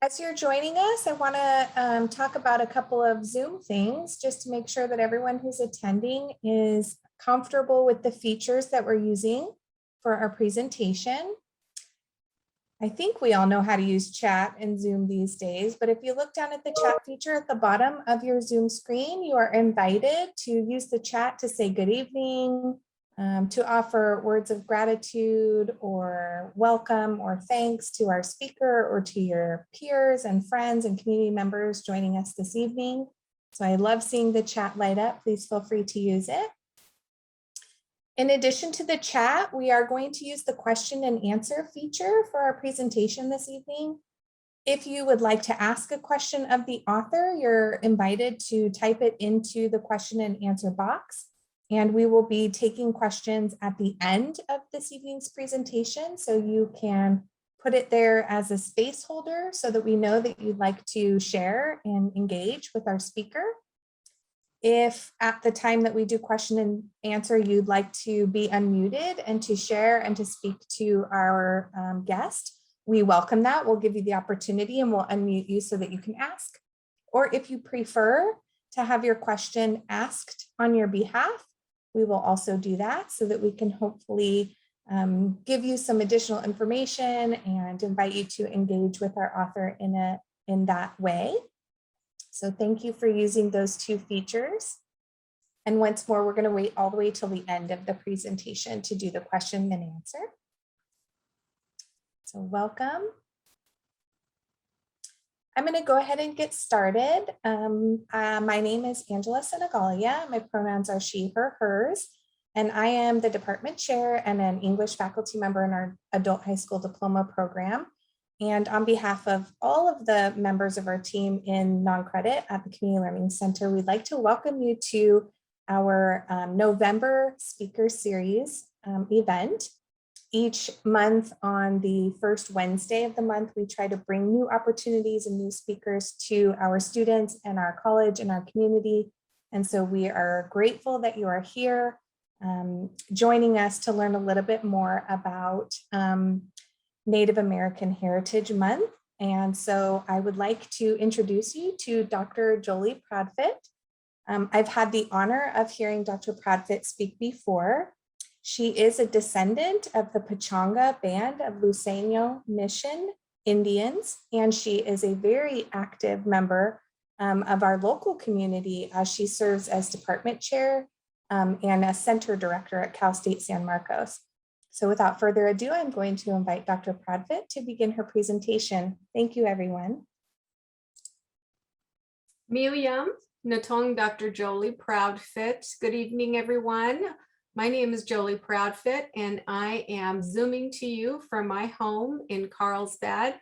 As you're joining us, I want to talk about a couple of Zoom things just to make sure that everyone who's attending is comfortable with the features that we're using for our presentation. I think we all know how to use chat in Zoom these days, but if you look down at the chat feature at the bottom of your Zoom screen, you are invited to use the chat to say good evening, to offer words of gratitude or welcome or thanks to our speaker or to your peers and friends and community members joining us this evening. So I love seeing the chat light up. Please feel free to use it. In addition to the chat, we are going to use the question and answer feature for our presentation this evening. If you would like to ask a question of the author, you're invited to type it into the question and answer box. And we will be taking questions at the end of this evening's presentation. So you can put it there as a space holder so that we know that you'd like to share and engage with our speaker. If at the time that we do question and answer, you'd like to be unmuted and to share and to speak to our guest, we welcome that. We'll give you the opportunity and we'll unmute you so that you can ask. Or if you prefer to have your question asked on your behalf, we will also do that so that we can hopefully give you some additional information and invite you to engage with our author in that way. So thank you for using those two features. And once more, we're going to wait all the way till the end of the presentation to do the question and answer. So welcome. I'm going to go ahead and get started. My name is Angela Senegalia. My pronouns are she, her, hers, and I am the department chair and an English faculty member in our adult high school diploma program. And on behalf of all of the members of our team in non-credit at the Community Learning Center, we'd like to welcome you to our November Speaker Series event. Each month on the first Wednesday of the month, we try to bring new opportunities and new speakers to our students and our college and our community. And so we are grateful that you are here joining us to learn a little bit more about Native American Heritage Month. And so I would like to introduce you to Dr. Jolie Proudfit. I've had the honor of hearing Dr. Proudfit speak before. She is a descendant of the Pechanga Band of Luiseño Mission Indians, and she is a very active member of our local community as she serves as department chair and a center director at Cal State San Marcos. So without further ado, I'm going to invite Dr. Proudfit to begin her presentation. Thank you, everyone. Miyam, Natong Dr. Jolie Proudfit. Good evening, everyone. My name is Jolie Proudfit, and I am Zooming to you from my home in Carlsbad,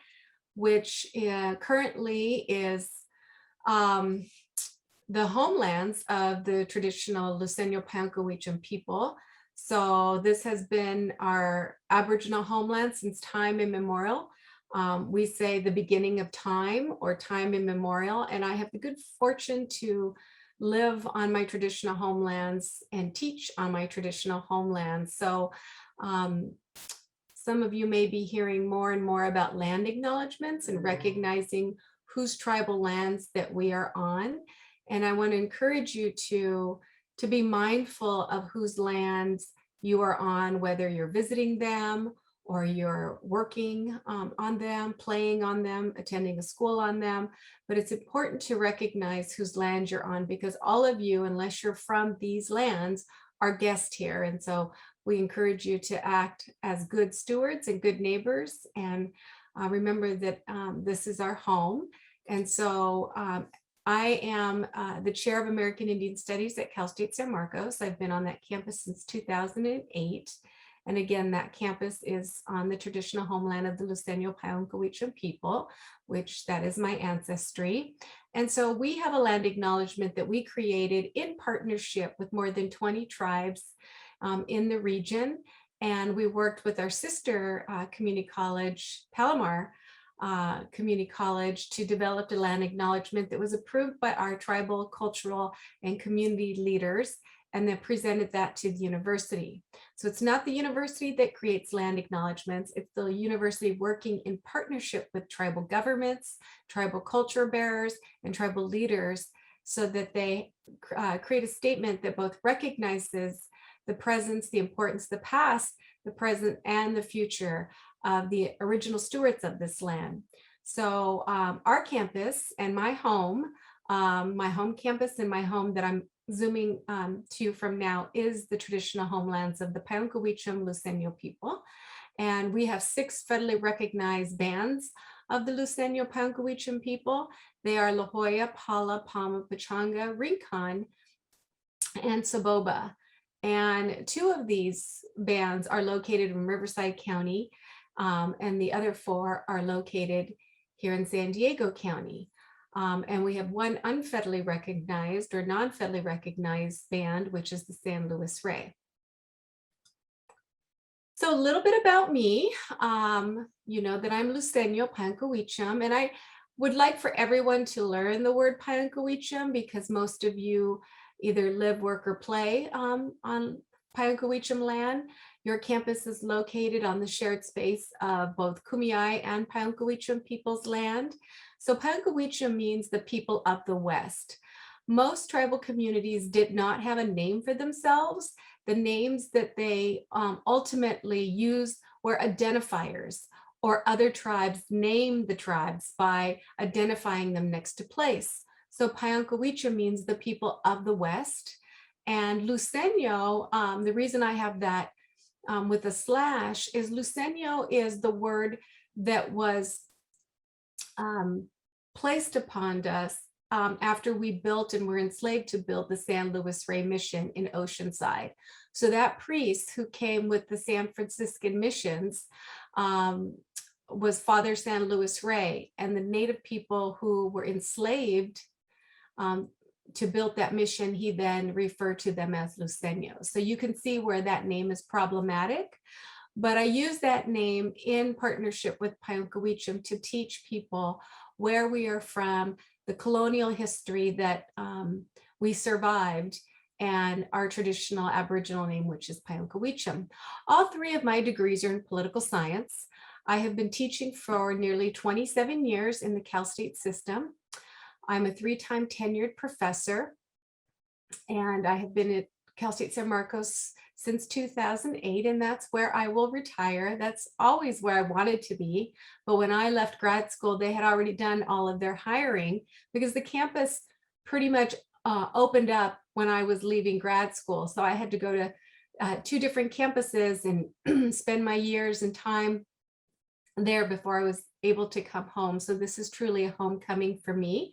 which currently is the homelands of the traditional Luiseño Pancowicham people. So this has been our Aboriginal homeland since time immemorial. We say the beginning of time or time immemorial, and I have the good fortune to live on my traditional homelands and teach on my traditional homelands. So some of you may be hearing more and more about land acknowledgements and recognizing whose tribal lands that we are on. And I want to encourage you to be mindful of whose lands you are on, whether you're visiting them or you're working on them, playing on them, attending a school on them. But it's important to recognize whose land you're on, because all of you, unless you're from these lands, are guests here. And so we encourage you to act as good stewards and good neighbors. And remember that this is our home. And so I am the chair of American Indian Studies at Cal State San Marcos. I've been on that campus since 2008. And again, that campus is on the traditional homeland of the Luiseño Pancowicham people, which that is my ancestry. And so we have a land acknowledgement that we created in partnership with more than 20 tribes in the region. And we worked with our sister community college, Palomar Community College, to develop a land acknowledgement that was approved by our tribal, cultural, and community leaders and then presented that to the university. So it's not the university that creates land acknowledgements, it's the university working in partnership with tribal governments, tribal culture bearers, and tribal leaders, so that they create a statement that both recognizes the presence, the importance, the past, the present, and the future of the original stewards of this land. So our campus and my home campus and my home that I'm zooming to you from now is the traditional homelands of the Payankawitcham Luiseño people. And we have 6 federally recognized bands of the Luiseño Payankawitcham people. They are La Jolla, Pala, Palma, Pachanga, Rincon, and Saboba. And 2 of these bands are located in Riverside County, and the other 4 are located here in San Diego County. And we have 1 unfederally recognized or non-federally recognized band, which is the San Luis Rey. So a little bit about me, you know that I'm Luiseño Payankawitcham, and I would like for everyone to learn the word Payankawitcham because most of you either live, work, or play on Payankawitcham land. Your campus is located on the shared space of both Kumeyaay and Payankawitcham people's land. So Payankawitcham means the people of the West. Most tribal communities did not have a name for themselves. The names that they ultimately used were identifiers, or other tribes named the tribes by identifying them next to place. So Payankawitcham means the people of the West. And Luiseño, the reason I have that with a slash is Luiseño is the word that was placed upon us after we built and were enslaved to build the San Luis Rey mission in Oceanside. So that priest who came with the San Franciscan missions was Father San Luis Rey, and the native people who were enslaved to build that mission, he then referred to them as Luiseños. So you can see where that name is problematic, but I use that name in partnership with Payankawitcham to teach people where we are from, the colonial history that we survived, and our traditional Aboriginal name, which is Payankawitcham. All 3 of my degrees are in political science. I have been teaching for nearly 27 years in the Cal State system. I'm a 3-time tenured professor, and I have been at Cal State San Marcos since 2008, and that's where I will retire. That's always where I wanted to be. But when I left grad school, they had already done all of their hiring because the campus pretty much opened up when I was leaving grad school. So I had to go to 2 different campuses and spend my years and time there before I was able to come home. So this is truly a homecoming for me.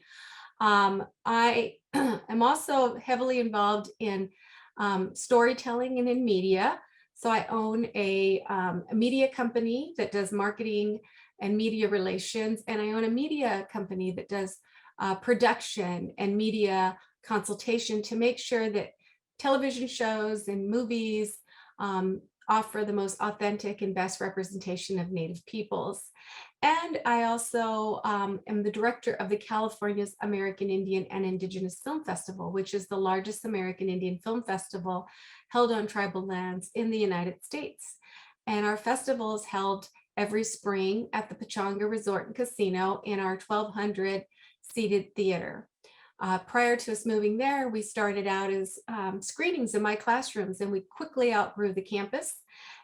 I am also heavily involved in storytelling and in media. So I own a media company that does marketing and media relations, and I own a media company that does production and media consultation to make sure that television shows and movies offer the most authentic and best representation of Native peoples. And I also am the director of the California's American Indian and Indigenous Film Festival, which is the largest American Indian film festival held on tribal lands in the United States. And our festival is held every spring at the Pachanga Resort and Casino in our 1,200 seated theater. Prior to us moving there, we started out as screenings in my classrooms, and we quickly outgrew the campus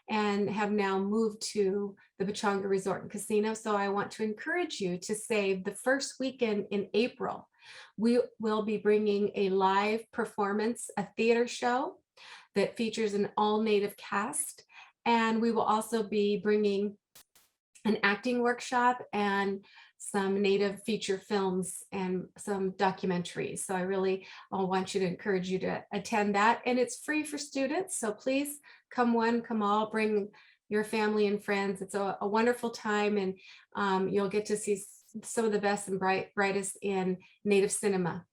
and have now moved to the Pachanga Resort and Casino. So I want to encourage you to save the first weekend in April. We will be bringing a live performance, a theater show that features an all-Native cast. And we will also be bringing an acting workshop and some Native feature films and some documentaries. So I really want you to encourage you to attend that. And it's free for students. So please come one, come all, bring your family and friends. It's a wonderful time, and you'll get to see some of the best and brightest in Native cinema.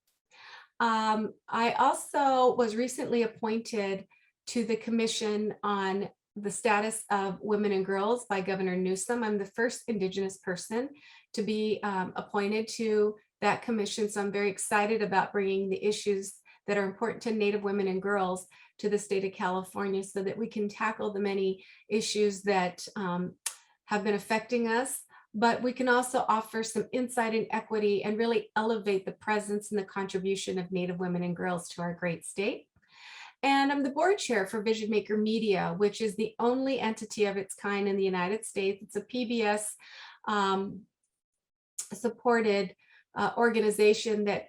I also was recently appointed to the Commission on the Status of Women and Girls by Governor Newsom. I'm the first Indigenous person to be appointed to that commission. So I'm very excited about bringing the issues that are important to Native women and girls to the state of California so that we can tackle the many issues that have been affecting us. But we can also offer some insight and equity and really elevate the presence and the contribution of Native women and girls to our great state. And I'm the board chair for Vision Maker Media, which is the only entity of its kind in the United States. It's a PBS supported organization that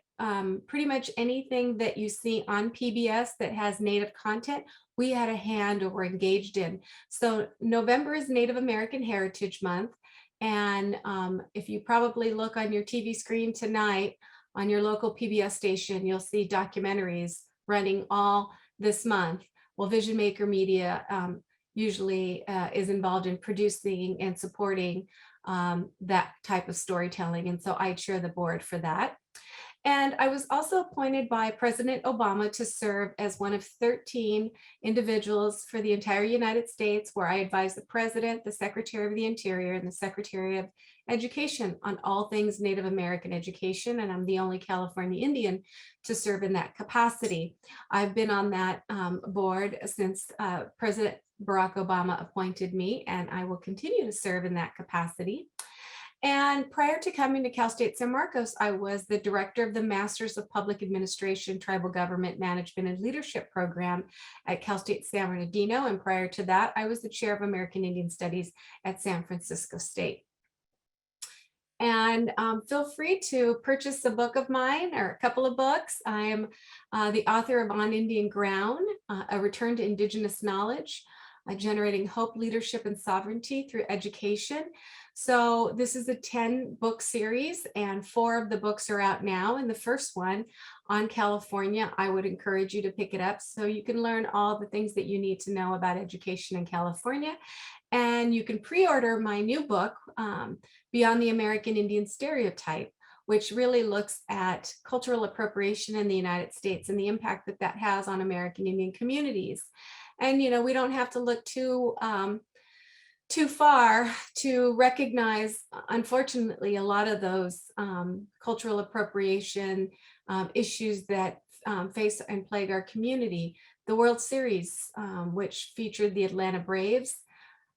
pretty much anything that you see on PBS that has Native content, we had a hand or were engaged in. So November is Native American Heritage Month. And if you probably look on your TV screen tonight on your local PBS station, you'll see documentaries running all this month. Well, Vision Maker Media usually is involved in producing and supporting that type of storytelling. And so I chair the board for that. And I was also appointed by President Obama to serve as one of 13 individuals for the entire United States, where I advise the President, the Secretary of the Interior, and the Secretary of Education on all things Native American education. And I'm the only California Indian to serve in that capacity. I've been on that board since President Barack Obama appointed me, and I will continue to serve in that capacity. And prior to coming to Cal State San Marcos, I was the director of the Masters of Public Administration, Tribal Government Management and Leadership program at Cal State San Bernardino. And prior to that, I was the chair of American Indian Studies at San Francisco State. And feel free to purchase a book of mine or a couple of books. I am the author of On Indian Ground, A Return to Indigenous Knowledge, Generating Hope, Leadership, and Sovereignty Through Education. So this is a 10-book series, and 4 of the books are out now. And the first one on California, I would encourage you to pick it up so you can learn all the things that you need to know about education in California. And you can pre-order my new book, Beyond the American Indian Stereotype, which really looks at cultural appropriation in the United States and the impact that that has on American Indian communities. And, you know, we don't have to look too far to recognize, unfortunately, a lot of those cultural appropriation issues that face and plague our community. The World Series, which featured the Atlanta Braves,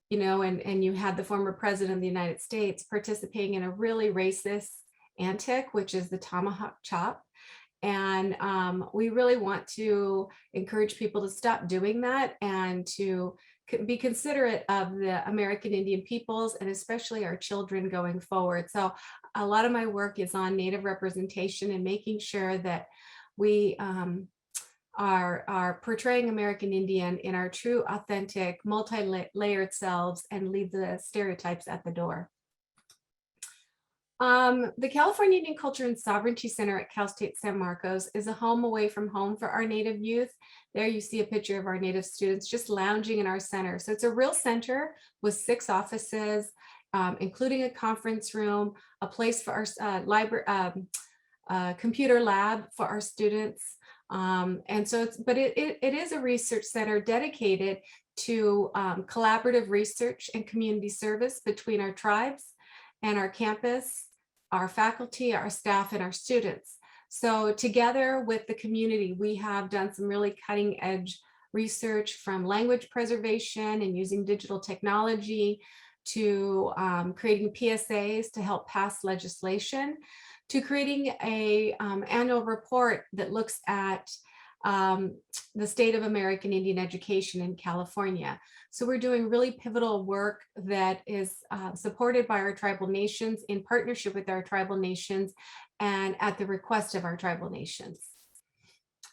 you know, and you had the former president of the United States participating in a really racist antic, which is the tomahawk chop. And we really want to encourage people to stop doing that and to be considerate of the American Indian peoples and especially our children going forward. So a lot of my work is on Native representation and making sure that we are portraying American Indian in our true, authentic, multi-layered selves and leave the stereotypes at the door. The California Indian Culture and Sovereignty Center at Cal State San Marcos is a home away from home for our Native youth. There you see a picture of our Native students just lounging in our center. So it's a real center with 6 offices, including a conference room, a place for our library, computer lab for our students. And so it is a research center dedicated to collaborative research and community service between our tribes and our campus, our faculty, our staff, and our students. So together with the community, we have done some really cutting edge research from language preservation and using digital technology to creating PSAs to help pass legislation, to creating a annual report that looks at the state of American Indian education in California. So we're doing really pivotal work that is supported by our tribal nations in partnership with our tribal nations and at the request of our tribal nations.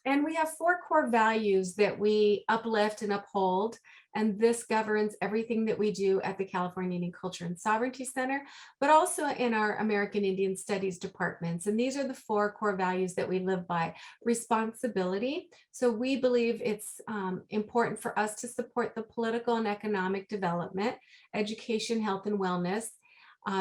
And we have 4 core values that we uplift and uphold. And this governs everything that we do at the California Indian Culture and Sovereignty Center, but also in our American Indian Studies departments. And these are the 4 core values that we live by. Responsibility. So we believe it's important for us to support the political and economic development, education, health, and wellness,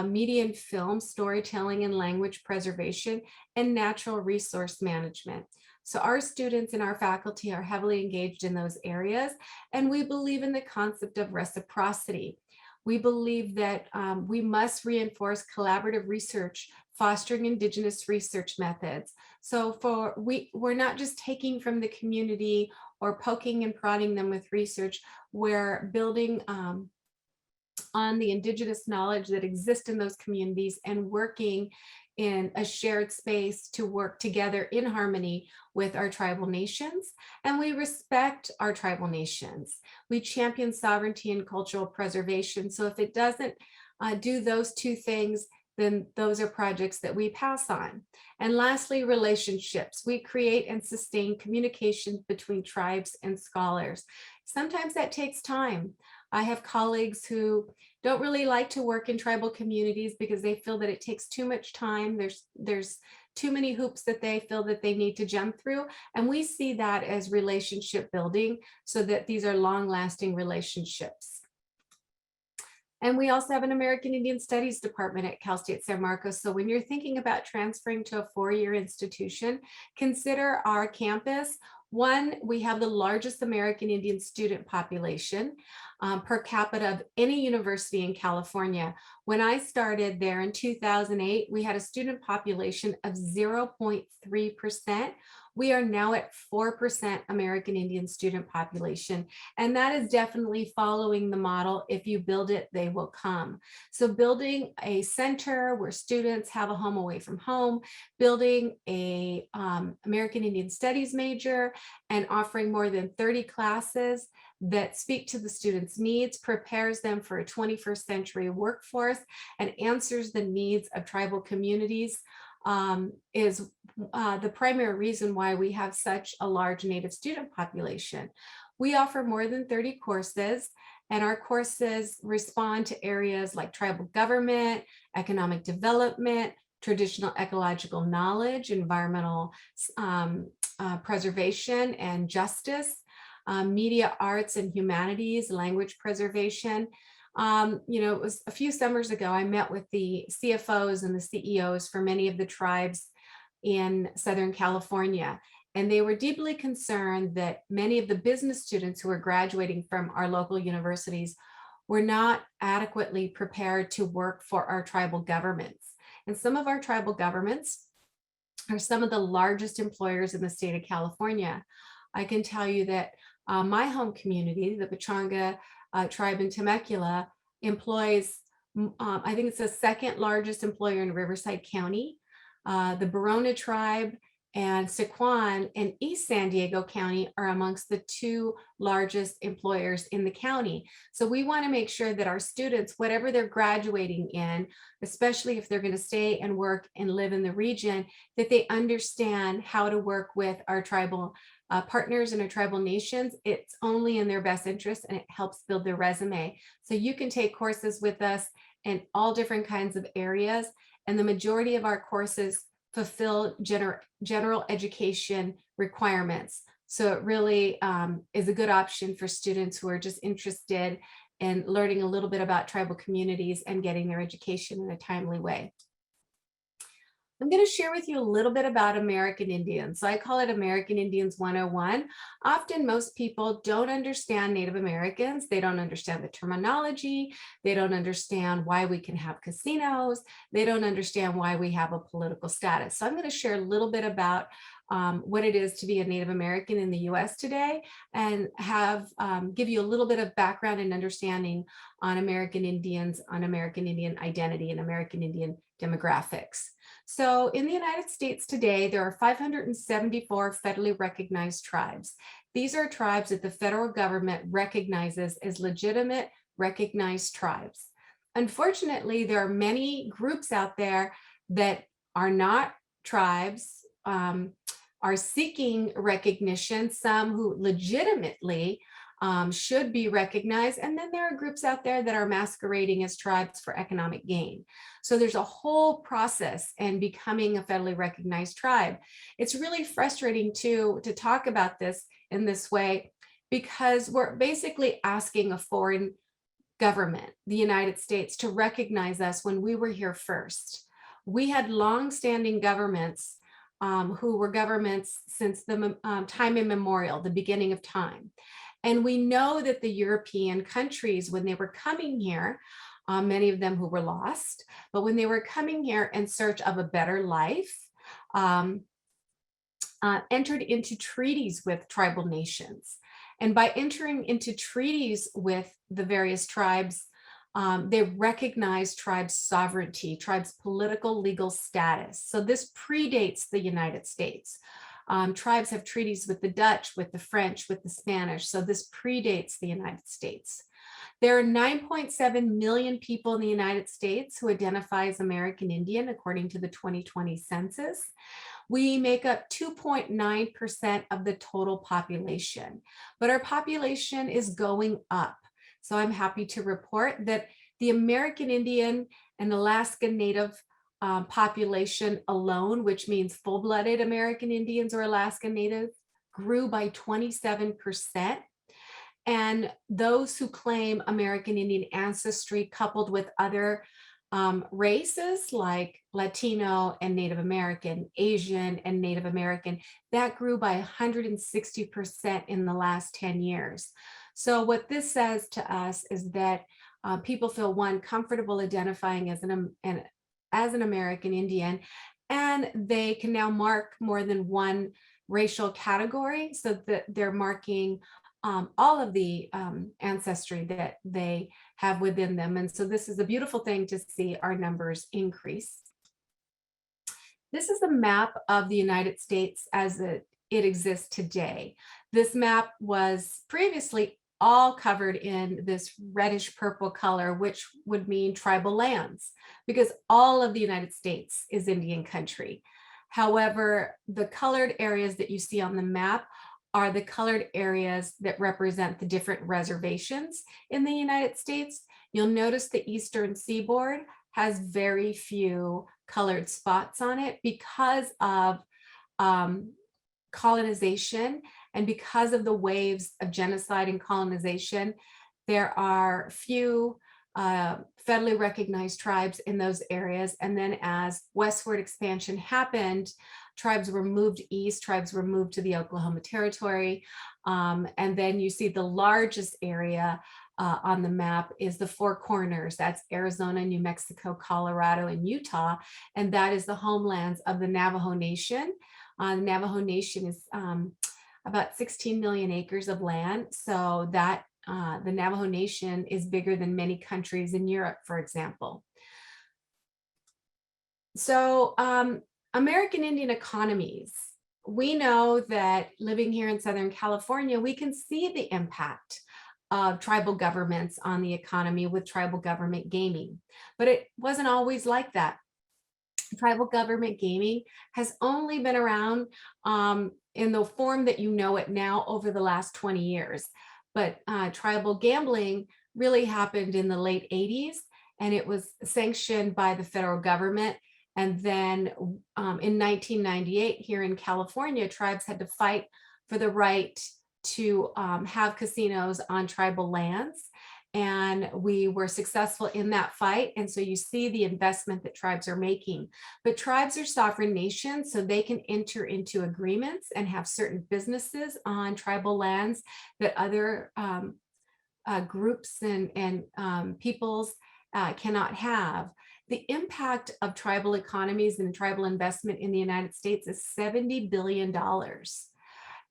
media and film, storytelling and language preservation, and natural resource management. So our students and our faculty are heavily engaged in those areas, and we believe in the concept of reciprocity. We believe that we must reinforce collaborative research fostering Indigenous research methods. So we're not just taking from the community or poking and prodding them with research. We're building on the Indigenous knowledge that exists in those communities and working in a shared space to work together in harmony with our tribal nations. And we respect our tribal nations. We champion sovereignty and cultural preservation. So if it doesn't do those two things, then those are projects that we pass on. And lastly, relationships. We create and sustain communication between tribes and scholars. Sometimes that takes time. I have colleagues who don't really like to work in tribal communities because they feel that it takes too much time. There's too many hoops that they feel that they need to jump through. And we see that as relationship building so that these are long-lasting relationships. And we also have an American Indian Studies department at Cal State San Marcos. So when you're thinking about transferring to a four-year institution, consider our campus. One, we have the largest American Indian student population per capita of any university in California. When I started there in 2008, we had a student population of 0.3%. We are now at 4% American Indian student population. And that is definitely following the model. If you build it, they will come. So building a center where students have a home away from home, building a American Indian Studies major, and offering more than 30 classes that speak to the students' needs, prepares them for a 21st century workforce, and answers the needs of tribal communities is the primary reason why we have such a large Native student population. We offer more than 30 courses, and our courses respond to areas like tribal government, economic development, traditional ecological knowledge, environmental preservation and justice, media arts and humanities, language preservation. It was a few summers ago, I met with the CFOs and the CEOs for many of the tribes in Southern California. And they were deeply concerned that many of the business students who were graduating from our local universities were not adequately prepared to work for our tribal governments. And some of our tribal governments are some of the largest employers in the state of California. I can tell you that my home community, the Pechanga tribe in Temecula, employs, I think it's the second largest employer in Riverside County. The Barona tribe and Sequan in East San Diego County are amongst the two largest employers in the county. So we want to make sure that our students, whatever they're graduating in, especially if they're going to stay and work and live in the region, that they understand how to work with our tribal partners and our tribal nations. It's only in their best interest, and it helps build their resume. So you can take courses with us in all different kinds of areas, and the majority of our courses fulfill general education requirements. So it really is a good option for students who are just interested in learning a little bit about tribal communities and getting their education in a timely way. I'm going to share with you a little bit about American Indians. So I call it American Indians 101. Often most people don't understand Native Americans. They don't understand the terminology. They don't understand why we can have casinos. They don't understand why we have a political status. So I'm going to share a little bit about what it is to be a Native American in the US today, and give you a little bit of background and understanding on American Indians, on American Indian identity, and American Indian demographics. So in the United States today, there are 574 federally recognized tribes. These are tribes that the federal government recognizes as legitimate recognized tribes. Unfortunately, there are many groups out there that are not tribes, are seeking recognition, some who legitimately should be recognized. And then there are groups out there that are masquerading as tribes for economic gain. So there's a whole process in becoming a federally recognized tribe. It's really frustrating to talk about this in this way, because we're basically asking a foreign government, the United States, to recognize us when we were here first. We had long-standing governments who were governments since the time immemorial, the beginning of time. And we know that the European countries, when they were coming here, many of them who were lost. But when they were coming here in search of a better life, um, entered into treaties with tribal nations. And by entering into treaties with the various tribes, they recognized tribes' sovereignty, tribes' political legal status. So this predates the United States. Tribes have treaties with the Dutch, with the French, with the Spanish. So this predates the United States. There are 9.7 million people in the United States who identify as American Indian, according to the 2020 census. We make up 2.9% of the total population, but our population is going up. So I'm happy to report that the American Indian and Alaska Native population alone, which means full-blooded American Indians or Alaska Native, grew by 27%. And those who claim American Indian ancestry coupled with other races like Latino and Native American, Asian and Native American, that grew by 160% in the last 10 years. So what this says to us is that people feel, one, comfortable identifying as an American Indian, and they can now mark more than one racial category, so that they're marking all of the ancestry that they have within them. And so this is a beautiful thing to see our numbers increase. This is a map of the United States as it exists today. This map was previously all covered in this reddish purple color, which would mean tribal lands, because all of the United States is Indian country. However, the colored areas that you see on the map are the colored areas that represent the different reservations in the United States. You'll notice the Eastern Seaboard has very few colored spots on it because of colonization and because of the waves of genocide and colonization. There are few federally recognized tribes in those areas. And then as westward expansion happened, tribes were moved east, tribes were moved to the Oklahoma Territory. And then you see the largest area on the map is the Four Corners. That's Arizona, New Mexico, Colorado, and Utah. And that is the homelands of the Navajo Nation. The Navajo Nation is about 16 million acres of land. So that the Navajo Nation is bigger than many countries in Europe, for example. So American Indian economies, we know that living here in Southern California, we can see the impact of tribal governments on the economy with tribal government gaming, but it wasn't always like that. Tribal government gaming has only been around in the form that you know it now over the last 20 years. But tribal gambling really happened in the late 80s, and it was sanctioned by the federal government. And then in 1998, here in California, tribes had to fight for the right to have casinos on tribal lands. And we were successful in that fight. And so you see the investment that tribes are making. But tribes are sovereign nations, so they can enter into agreements and have certain businesses on tribal lands that other groups and peoples cannot have. The impact of tribal economies and tribal investment in the United States is $70 billion.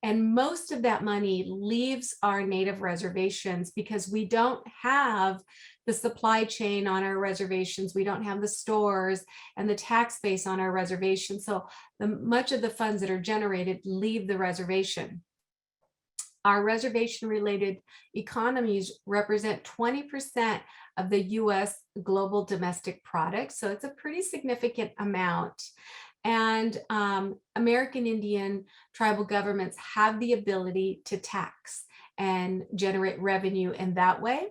And most of that money leaves our native reservations because we don't have the supply chain on our reservations. We don't have the stores and the tax base on our reservation. So much of the funds that are generated leave the reservation. Our reservation-related economies represent 20% of the US global domestic product. So it's a pretty significant amount. And American Indian tribal governments have the ability to tax and generate revenue in that way.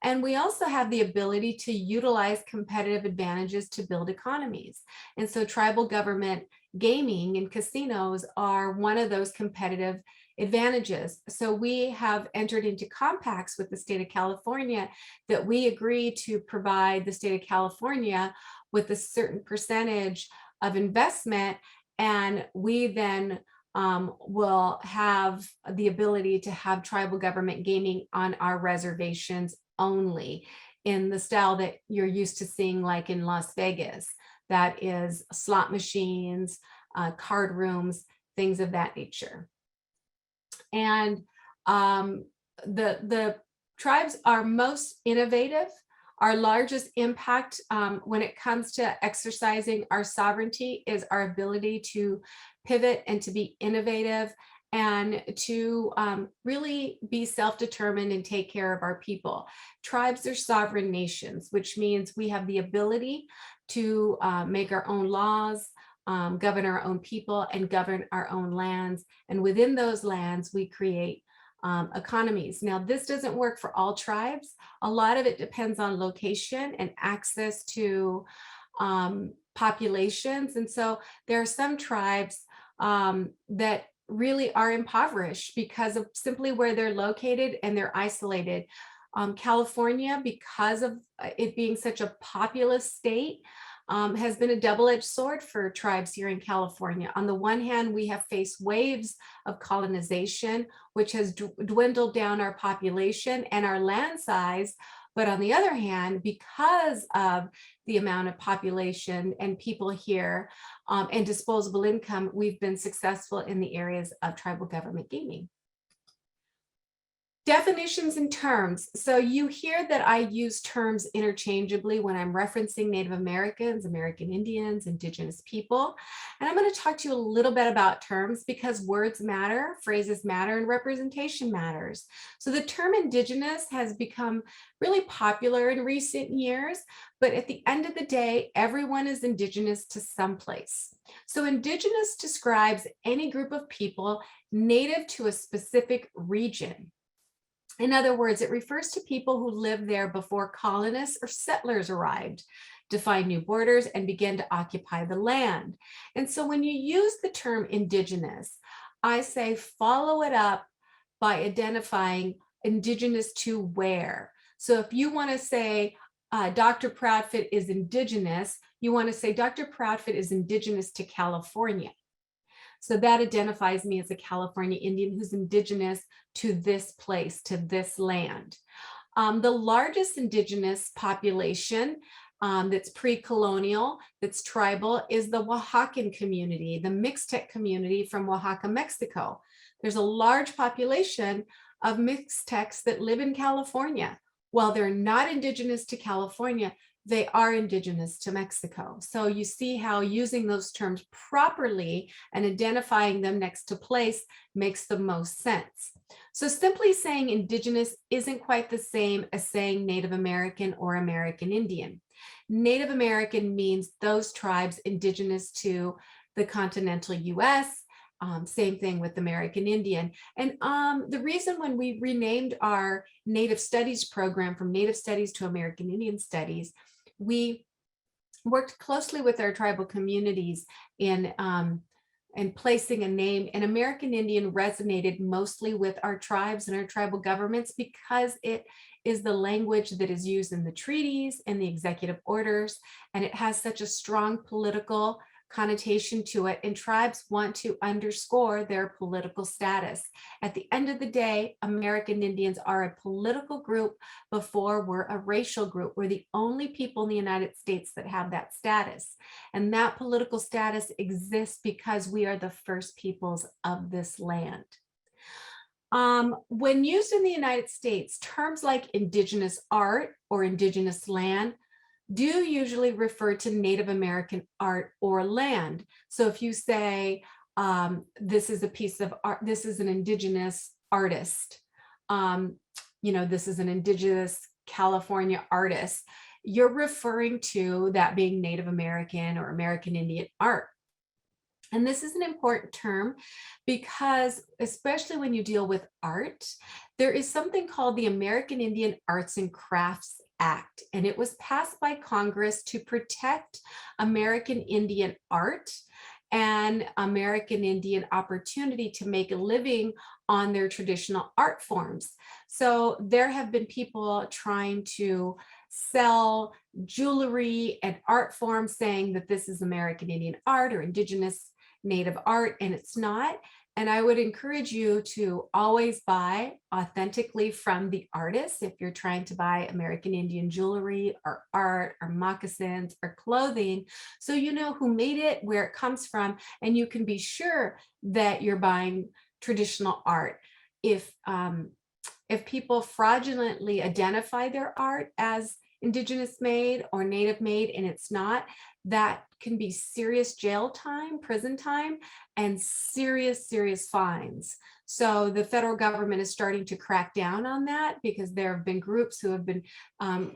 And we also have the ability to utilize competitive advantages to build economies. And so tribal government gaming and casinos are one of those competitive advantages. So we have entered into compacts with the state of California that we agree to provide the state of California with a certain percentage of investment, and we then will have the ability to have tribal government gaming on our reservations only. in the style that you're used to seeing, like in Las Vegas. That is slot machines, card rooms, things of that nature. And the tribes are most innovative. Our largest impact when it comes to exercising our sovereignty is our ability to pivot and to be innovative and to really be self-determined and take care of our people. Tribes are sovereign nations, which means we have the ability to make our own laws, govern our own people, and govern our own lands. And within those lands, we create economies. Now, this doesn't work for all tribes. A lot of it depends on location and access to populations. And so there are some tribes that really are impoverished because of simply where they're located and they're isolated. California, because of it being such a populous state, has been a double-edged sword for tribes here in California. On the one hand, we have faced waves of colonization, which has dwindled down our population and our land size. But on the other hand, because of the amount of population and people here and disposable income, we've been successful in the areas of tribal government gaming. Definitions and terms. So you hear that I use terms interchangeably when I'm referencing Native Americans, American Indians, Indigenous people. And I'm going to talk to you a little bit about terms because words matter, phrases matter, and representation matters. So the term Indigenous has become really popular in recent years, but at the end of the day, everyone is Indigenous to some place. So Indigenous describes any group of people native to a specific region. In other words, it refers to people who lived there before colonists or settlers arrived, defined new borders, and began to occupy the land. And so when you use the term Indigenous, I say follow it up by identifying Indigenous to where. So if you want to say Dr. Proudfit is Indigenous, you want to say Dr. Proudfit is Indigenous to California. So that identifies me as a California Indian who's Indigenous to this place, to this land. The largest Indigenous population that's pre-colonial, that's tribal, is the Oaxacan community, the Mixtec community from Oaxaca, Mexico. There's a large population of Mixtecs that live in California. While they're not Indigenous to California, they are Indigenous to Mexico. So you see how using those terms properly and identifying them next to place makes the most sense. So simply saying Indigenous isn't quite the same as saying Native American or American Indian. Native American means those tribes indigenous to the continental US. Same thing with American Indian. And the reason when we renamed our Native Studies program from Native Studies to American Indian Studies, we worked closely with our tribal communities in placing a name, and American Indian resonated mostly with our tribes and our tribal governments because it is the language that is used in the treaties and the executive orders, and it has such a strong political connotation to it, and tribes want to underscore their political status. At the end of the day, American Indians are a political group before we're a racial group. We're the only people in the United States that have that status. And that political status exists because we are the first peoples of this land. When used in the United States, terms like indigenous art or indigenous land do usually refer to Native American art or land. So if you say, this is a piece of art, this is an indigenous artist, this is an indigenous California artist, you're referring to that being Native American or American Indian art. And this is an important term because, especially when you deal with art, there is something called the American Indian Arts and Crafts Act, and it was passed by Congress to protect American Indian art and American Indian opportunity to make a living on their traditional art forms. So there have been people trying to sell jewelry and art forms saying that this is American Indian art or indigenous Native art, and it's not. And I would encourage you to always buy authentically from the artists if you're trying to buy American Indian jewelry or art or moccasins or clothing, so you know who made it, where it comes from, and you can be sure that you're buying traditional art. If people fraudulently identify their art as indigenous made or native made and it's not, that can be serious jail time, prison time, and serious, serious fines. So the federal government is starting to crack down on that because there have been groups who have been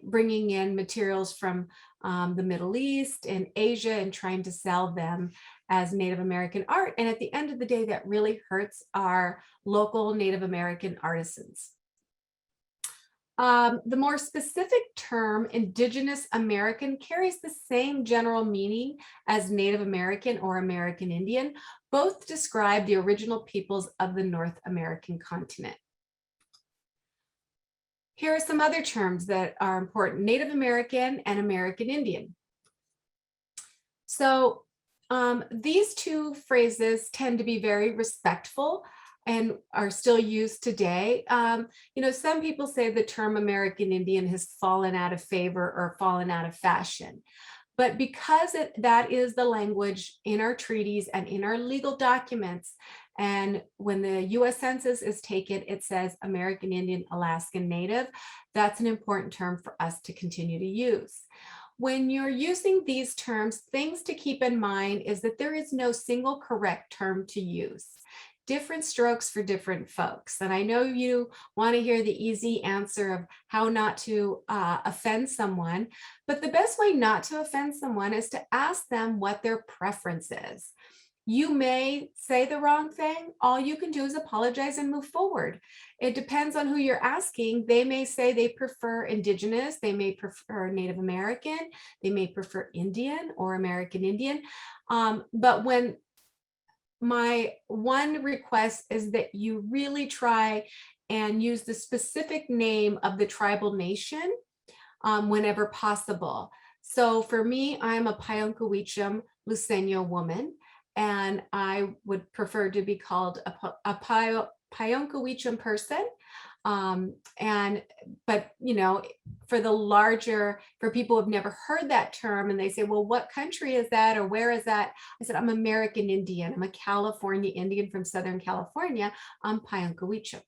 bringing in materials from the Middle East and Asia and trying to sell them as Native American art. And at the end of the day, that really hurts our local Native American artisans. The more specific term Indigenous American carries the same general meaning as Native American or American Indian. Both describe the original peoples of the North American continent. Here are some other terms that are important: Native American and American Indian. So these two phrases tend to be very respectful and are still used today. Some people say the term American Indian has fallen out of favor or fallen out of fashion. But because that is the language in our treaties and in our legal documents, and when the US Census is taken, it says American Indian, Alaskan Native, that's an important term for us to continue to use. When you're using these terms, things to keep in mind is that there is no single correct term to use. Different strokes for different folks. And I know you want to hear the easy answer of how not to offend someone, but the best way not to offend someone is to ask them what their preference is. You may say the wrong thing. All you can do is apologize and move forward. It depends on who you're asking. They may say they prefer Indigenous, they may prefer Native American, they may prefer Indian or American Indian. But when my one request is that you really try and use the specific name of the tribal nation whenever possible. So for me, I'm a Payonkawicham Luiseño woman, and I would prefer to be called a Payonkawicham person. But for people who have never heard that term and they say, well, what country is that or where is that? I said, I'm American Indian. I'm a California Indian from Southern California. I'm Payonkawicham.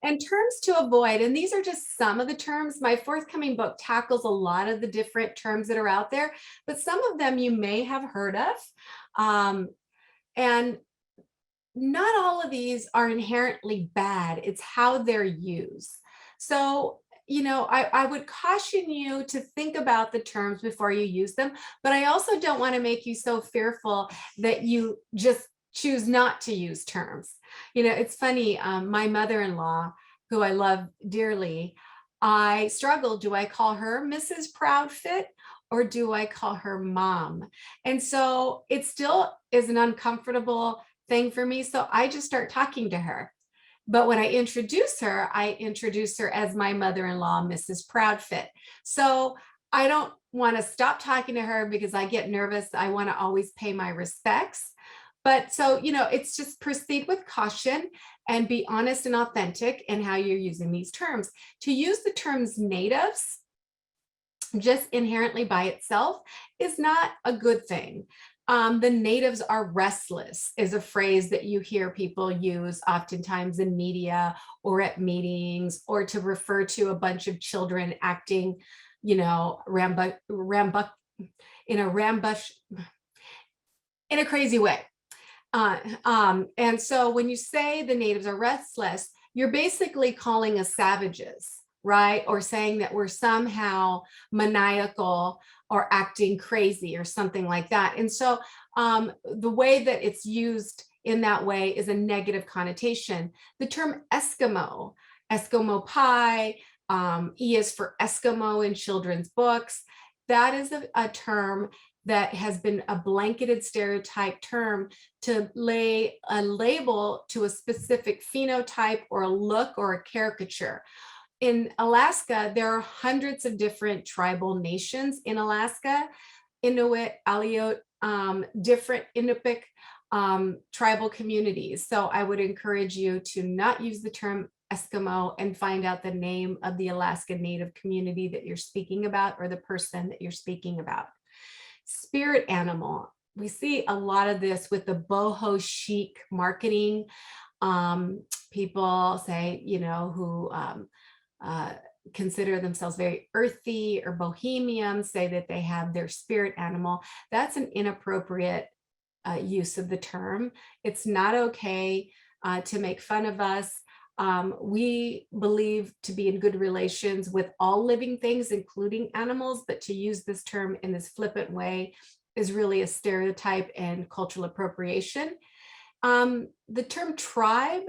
And terms to avoid, and these are just some of the terms. My forthcoming book tackles a lot of the different terms that are out there, but some of them you may have heard of. And not all of these are inherently bad. It's how they're used. So, I would caution you to think about the terms before you use them, but I also don't want to make you so fearful that you just choose not to use terms. It's funny, my mother-in-law, who I love dearly, I struggled. Do I call her Mrs. Proudfit or do I call her mom? And so it still is an uncomfortable thing for me. So I just start talking to her. But when I introduce her as my mother-in-law, Mrs. Proudfit. So I don't want to stop talking to her because I get nervous. I want to always pay my respects. But so, it's just proceed with caution and be honest and authentic in how you're using these terms. To use the terms natives just inherently by itself is not a good thing. The natives are restless is a phrase that you hear people use oftentimes in media or at meetings, or to refer to a bunch of children acting, in a crazy way. And so when you say the natives are restless, you're basically calling us savages, right? Or saying that we're somehow maniacal or acting crazy or something like that. And so the way that it's used in that way is a negative connotation. The term Eskimo, Eskimo pie, E is for Eskimo in children's books. That is a term that has been a blanketed stereotype term to lay a label to a specific phenotype or a look or a caricature. In Alaska, there are hundreds of different tribal nations in Alaska: Inuit, Aleut, different Inupiaq tribal communities. So I would encourage you to not use the term Eskimo and find out the name of the Alaska Native community that you're speaking about or the person that you're speaking about. Spirit animal. We see a lot of this with the boho chic marketing. People say, you know, who consider themselves very earthy or bohemian, say that they have their spirit animal. That's an inappropriate use of the term. It's not okay to make fun of us. We believe to be in good relations with all living things, including animals, but to use this term in this flippant way is really a stereotype and cultural appropriation. The term tribe,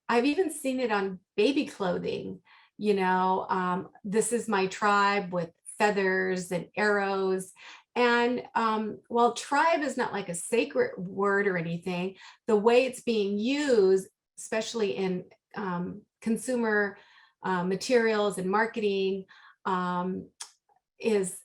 I've even seen it on baby clothing. You know, this is my tribe with feathers and arrows. And while tribe is not like a sacred word or anything, the way it's being used, especially in consumer materials and marketing, is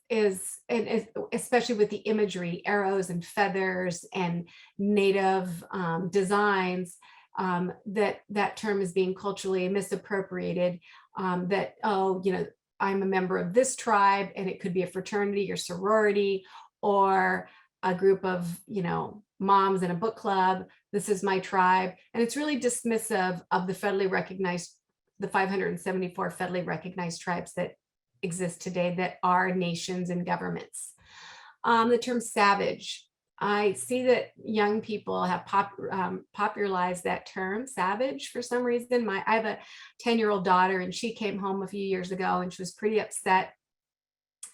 especially with the imagery, arrows and feathers and native designs, that term is being culturally misappropriated. That, oh, you know, I'm a member of this tribe, and it could be a fraternity or sorority or a group of, you know, moms in a book club. This is my tribe. And it's really dismissive of the federally recognized, the 574 federally recognized tribes that exist today that are nations and governments. The term savage. I see that young people have popularized that term, savage, for some reason. I have a 10-year-old daughter, and she came home a few years ago, and she was pretty upset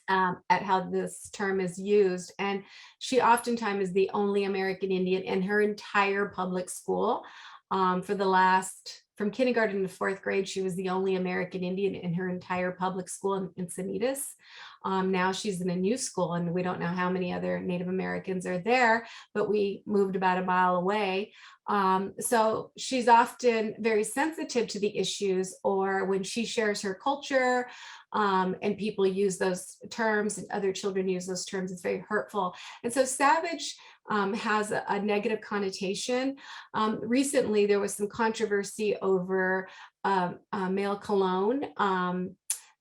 at how this term is used. And she oftentimes is the only American Indian in her entire public school. For the last, from kindergarten to fourth grade, she was the only American Indian in her entire public school in Encinitas. Now she's in a new school, and we don't know how many other Native Americans are there, but we moved about a mile away. So she's often very sensitive to the issues, or when she shares her culture, and people use those terms and other children use those terms, it's very hurtful. And so savage has a negative connotation. Recently, there was some controversy over male cologne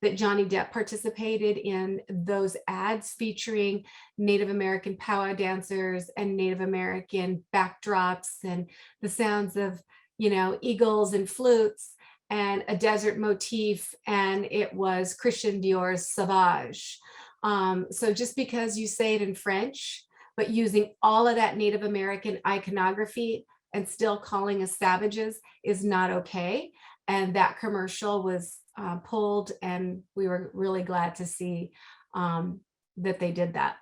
that Johnny Depp participated in, those ads featuring Native American powwow dancers and Native American backdrops and the sounds of, you know, eagles and flutes and a desert motif, and it was Christian Dior's Sauvage. So just because you say it in French, but using all of that Native American iconography and still calling us savages is not okay. And that commercial was pulled, and we were really glad to see that they did that.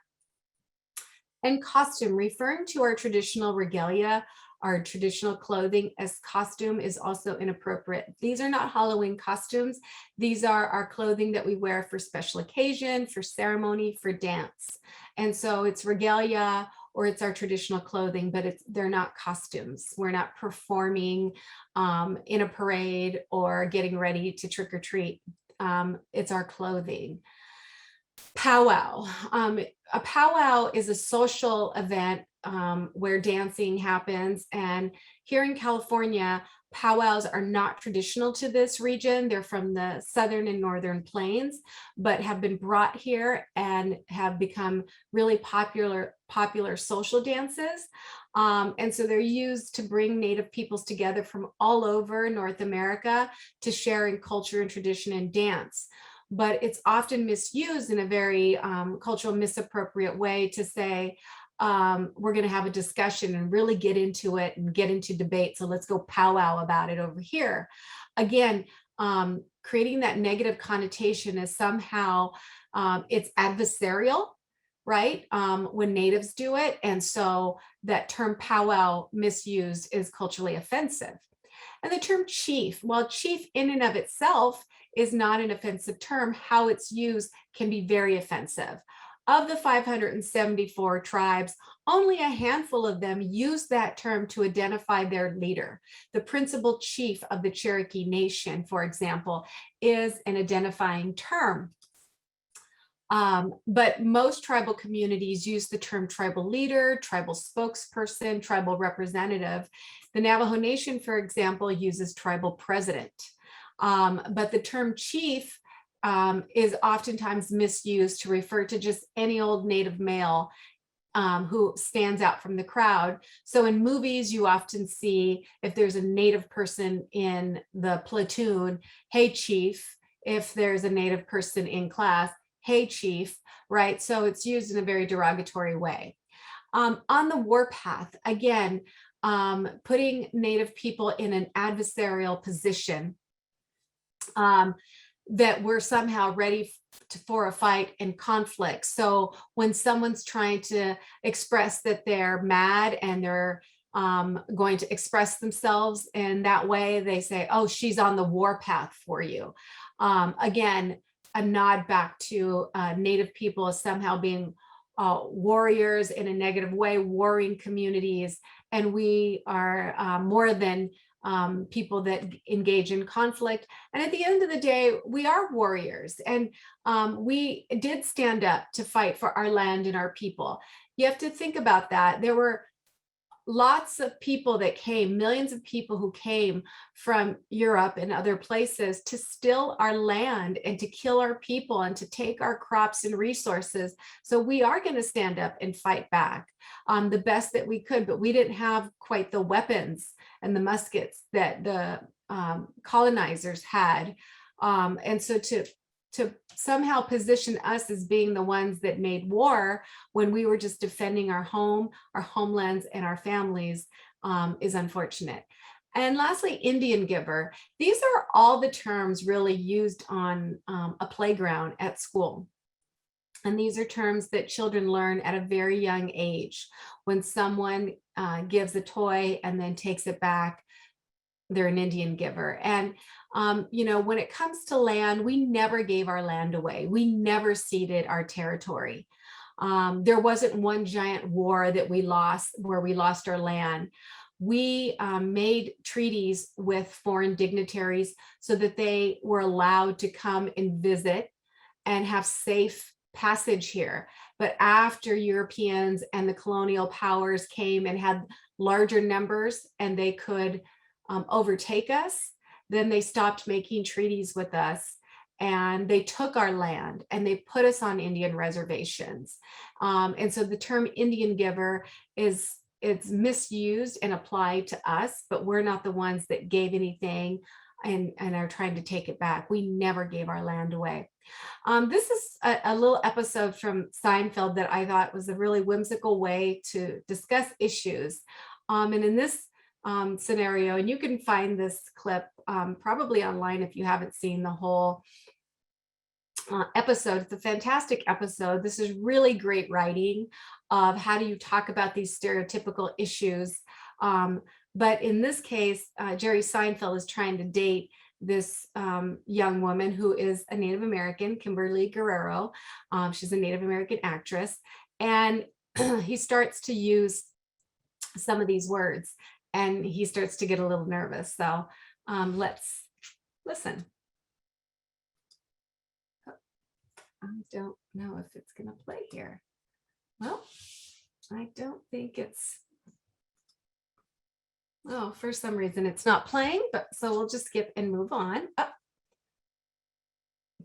And costume, referring to our traditional regalia, our traditional clothing as costume is also inappropriate. These are not Halloween costumes. These are our clothing that we wear for special occasion, for ceremony, for dance. And so it's regalia or it's our traditional clothing, but they're not costumes. We're not performing in a parade or getting ready to trick or treat. It's our clothing. Powwow. A powwow is a social event where dancing happens. And here in California, powwows are not traditional to this region. They're from the southern and northern plains, but have been brought here and have become really popular social dances. And so they're used to bring Native peoples together from all over North America to share in culture and tradition and dance. But it's often misused in a very cultural misappropriate way to say, we're going to have a discussion and really get into it and get into debate. So let's go powwow about it over here. Again, creating that negative connotation is somehow it's adversarial, right? When natives do it. And so that term powwow misused is culturally offensive. And the term chief, while chief in and of itself is not an offensive term, how it's used can be very offensive. Of the 574 tribes, only a handful of them use that term to identify their leader. The principal chief of the Cherokee Nation, for example, is an identifying term. But most tribal communities use the term tribal leader, tribal spokesperson, tribal representative. The Navajo Nation, for example, uses tribal president. But the term chief is oftentimes misused to refer to just any old Native male who stands out from the crowd. So in movies, you often see if there's a Native person in the platoon, hey, chief. If there's a Native person in class, hey, chief, right? So it's used in a very derogatory way. On the warpath, again, putting Native people in an adversarial position, that we're somehow ready for a fight and conflict. So when someone's trying to express that they're mad and they're going to express themselves in that way, they say, oh, she's on the warpath for you. Again, a nod back to Native people as somehow being warriors in a negative way, warring communities. And we are more than people that engage in conflict. And at the end of the day, we are warriors, and we did stand up to fight for our land and our people. You have to think about that. There were lots of people that came, millions of people who came from Europe and other places to steal our land and to kill our people and to take our crops and resources. So we are going to stand up and fight back the best that we could, but we didn't have quite the weapons and the muskets that the colonizers had. And so to somehow position us as being the ones that made war when we were just defending our home, our homelands, and our families is unfortunate. And lastly, Indian giver. These are all the terms really used on a playground at school. And these are terms that children learn at a very young age. When someone gives a toy and then takes it back, they're an Indian giver. And, you know, when it comes to land, we never gave our land away. We never ceded our territory. There wasn't one giant war that we lost where we lost our land. We made treaties with foreign dignitaries so that they were allowed to come and visit and have safe passage here. But after Europeans and the colonial powers came and had larger numbers and they could overtake us, then they stopped making treaties with us and they took our land and they put us on Indian reservations. And so the term Indian giver it's misused and applied to us, but we're not the ones that gave anything and are trying to take it back. We never gave our land away. This is a little episode from Seinfeld that I thought was a really whimsical way to discuss issues. And in this scenario, and you can find this clip probably online if you haven't seen the whole episode. It's a fantastic episode. This is really great writing of how do you talk about these stereotypical issues. But in this case, Jerry Seinfeld is trying to date this young woman who is a Native American, Kimberly Guerrero. She's a Native American actress. And he starts to use some of these words and he starts to get a little nervous. So let's listen. I don't know if it's going to play here. Well, I don't think it's, oh, for some reason it's not playing, but so we'll just skip and move on. Oh,